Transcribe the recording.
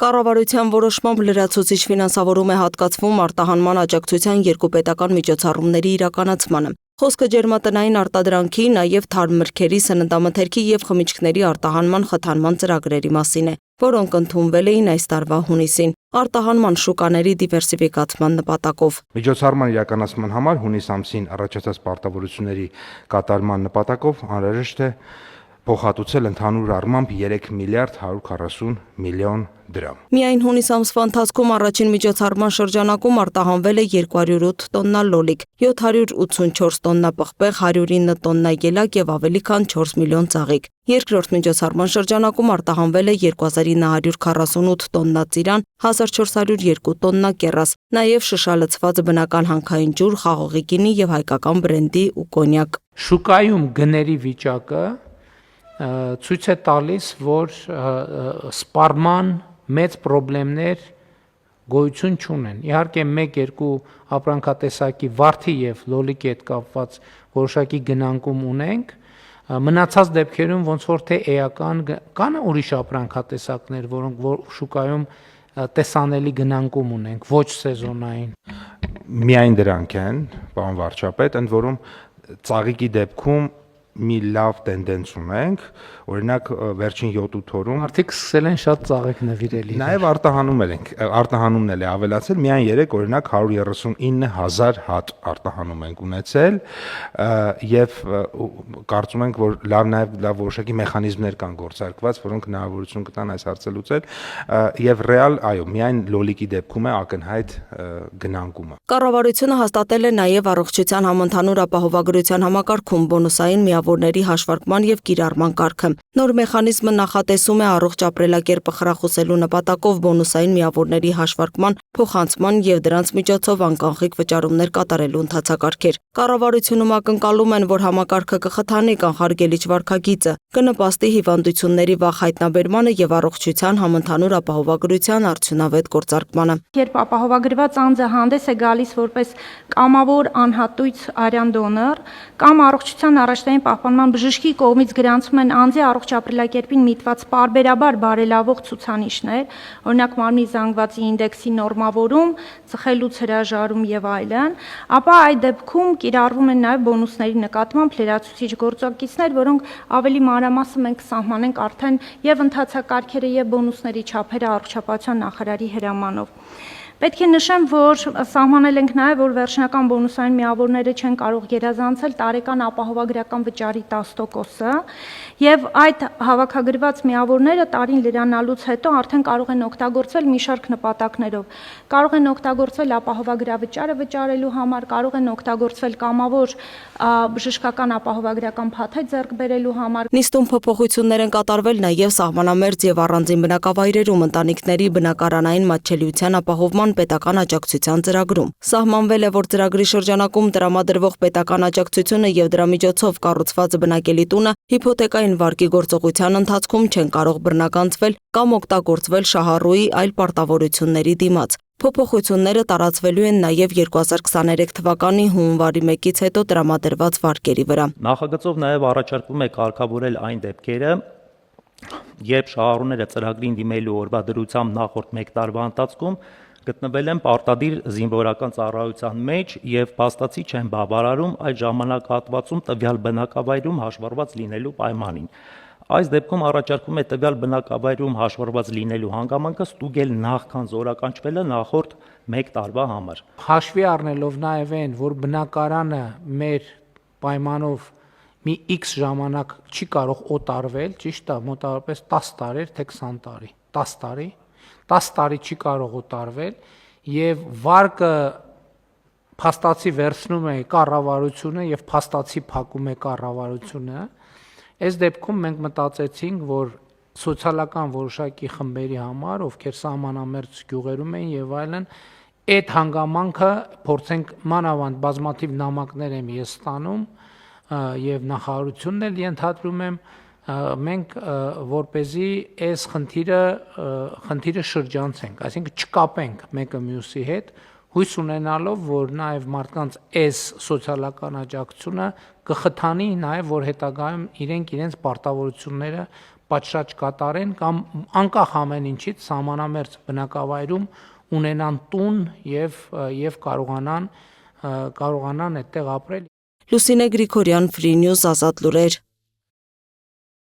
Կառավարության որոշմամբ լրացուցիչ ֆինանսավորում է հատկացվում արտահանման աջակցության երկու պետական միջոցառումների իրականացմանը։ Խոսքը ջերմատնային արտադրանքի, նաև թարմ մրգերի, սննդամթերքի և խմիչքների արտահանման խթանման ծրագրերի մասին է, որոնք ընդունվել էին այս տարվա հունիսին, արտահանման շուկաների դիվերսիֆիկացման նպատակով։ Միջոցառման իրականացման համար հունիս ամսին առաջացած պարտավորությունների կատարման նպատակով անհրաժեշտ է փոխհատուցել ընդհանուր առմամբ 3 միլիարդ 140 միլիոն դրամ։ Միայն հունիս ամսվա ընթացքում առաջին միջոցառման շրջանակում արտահանվել է 208 տոննա լոլիկ, 784 տոննա պղպեղ, 109 տոննա ելակ և ավելի քան 4 միլիոն ծաղիկ։ Երկրորդ միջոցառման շրջանակում արտահանվել է 2948 տոննա ծիրան, 1402 տոննա կեռաս, նաև շշալցված բնական հանքային ջուր, խաղողի գինի և հայկական բրենդի ու կոնյակ։ Շուկայում գների վիճակը ցույց է տալիս, որ սպառման մեծ խնդիրներ գոյություն չունեն։ Իհարկե 1-2 ապրանքատեսակի վարդի եւ լոլիկի հետ կապված որոշակի գնանկում ունենք, մնացած դեպքերում ոնց որ թե էական կան ուրիշ ապրանքատեսակներ, որոնք շուկայում տեսանելի գնանկում ունենք, ոչ սեզոնային։ Միայն դրանք են, պարոն վարչապետ, ընդ որում ծաղիկի դեպքում մի լավ տենդենս ունենք, օրինակ վերջին 7-8 օրում Արդյոք սկսել են շատ ծաղիկ նվիրել։ Նաև արտահանումն էլ է ավելացել, միայն 3 օրինակ 139,000 հատ արտահանում ենք ունեցել եւ կարծում ենք, որ լավ որոշակի մեխանիզմներ կան գործարկված, որոնք հնարավորություն կտան այս հարցը լուծել եւ ռեալ, այո, միայն լոլիկի դեպքում է ակնհայտ գնանկումը։ Կառավարությունը հաստատել է նաև առողջության համընդհանուր ապահովագրության համակարգում բոնուսային միավորների հաշվարկման եւ կիրառման կարգը։ Նոր մեխանիզմը նախատեսում է առողջ ապրելակերպը խրախուսելու նպատակով բոնուսային միավորների հաշվարկման, փոխանցման եւ դրանց միջոցով անկանխիկ վճարումներ կատարելու ընթացակարգեր։ Կառավարությունում ակնկալում են, որ համակարգը կխթանի կանխարգելիչ վարքագիծը, կնպաստի հիվանդությունների վաղ հայտնաբերմանը եւ առողջության համընդհանուր ապահովագրության արդյունավետ գործարկմանը։ Երբ ապահովագրված անձը հանդես է գալիս որպես կամավոր անհատույց արյան դոնոր կամ առողջության առաջնային պահպանման բժշկի կողմից գրանցում են անձի առողջ ապրելակերպին միտված պարբերաբար բարելավող ցուցանիշներ, օրինակ մարմնի զանգվածի ինդեքսի նորմավորում, ծխելուց հրաժարում եւ այլն, ապա այդ դեպքում կիրառվում են նաեւ բոնուսների նկատմամբ լրացուցիչ գործողություններ, որոնք ավելի մանրամասն մենք սահմանենք արդեն եւ ընթացակարգերը եւ բոնուսների չափերը առողջապահության նախարարի հրամանով։ Պետք է նշեմ, որ սահմանել ենք նաև, որ վերջնական բոնուսային միավորները չեն կարող գերազանցել տարեկան ապահովագրական վճարի 10%-ը եւ այդ հավաքագրված միավորները տարին լրանալուց հետո արդեն կարող են օգտագործվել մի շարք նպատակներով։ Կարող են օգտագործվել ապահովագրավճարը վճարելու համար, կարող են օգտագործվել կամավոր բժշկական ապահովագրական փաթեթ ձեռք բերելու համար։ Նիստում փոփոխություններ են կատարվել նաև սահմանամերձ եւ առանձին բնակավայրերում ընտանիքների բնակարանային մատչելիության ապահովման պետական աջակցության ծրագրում։ Սահմանվել է, որ ծրագրի շրջանակում տրամադրվող պետական աջակցությունը եւ դրա միջոցով կառուցված բնակելի տունը հիփոթեկային վարկի գործողության ընթացքում չեն կարող բռնականցվել կամ օգտագործվել շահառուի այլ պարտավորությունների դիմաց։ Փոփոխությունները տարածվելու են նաև 2023 թվականի հունվարի 1-ից հետո տրամադրված վարկերի վրա։ Նախագծով նաև առաջարկվում է կարգավորել այն դեպքերը, երբ շահառուները ծրագրին դիմելու օրվա դրությամբ նախորդ 1 տարվա ընթացքում գտնվել են պարտադիր զինվորական ծառայության մեջ եւ փաստացի չեն բավարարում այդ ժամանակահատվածում տվյալ բնակավայրում հաշվառված լինելու պայմանին։ Այս դեպքում առաջարկվում է տվյալ բնակավայրում հաշվառված լինելու հանգամանքը ստուգել նախքան զորականչվելը նախորդ 1 տարվա համար։ Հաշվի առնելով նաեւ այն, որ բնակարանը մեր պայմանով մի X ժամանակ չի կարող օտարվել, ճիշտ է, մոտավորապես 10 տարի, թե 20 տարի, 10 տարի 10 տարի չի կարող օտարվել եւ վարկը փաստացի վերցնում է կառավարությունը եւ փաստացի փակում է կառավարությունը, այս դեպքում մենք մտածեցինք, որ սոցիալական որոշակի խմբերի համար, ովքեր սահմանամերձ գյուղերում են եւ այլն, այդ հանգամանքը փորձենք մանավանդ բազմաթիվ նամակներ եմ ես ստանում եւ նախարարությունն էլ ենթադրում եմ մենք որպեսզի այս խնդիրը շրջանցենք, այսինքն չկապենք մեկը մյուսի հետ, հույս ունենալով, որ նաև մարդկանց այս սոցիալական աջակցությունը կխթանի նաև, որ հետագայում իրենց պարտավորությունները պատշաճ կատարեն կամ անկախ ամեն ինչից սահմանամերձ բնակավայրում ունենան տուն եւ կարողանան այդտեղ ապրել։ Լուսինե Գրիգորյան, Free News, Ազատ լուրեր։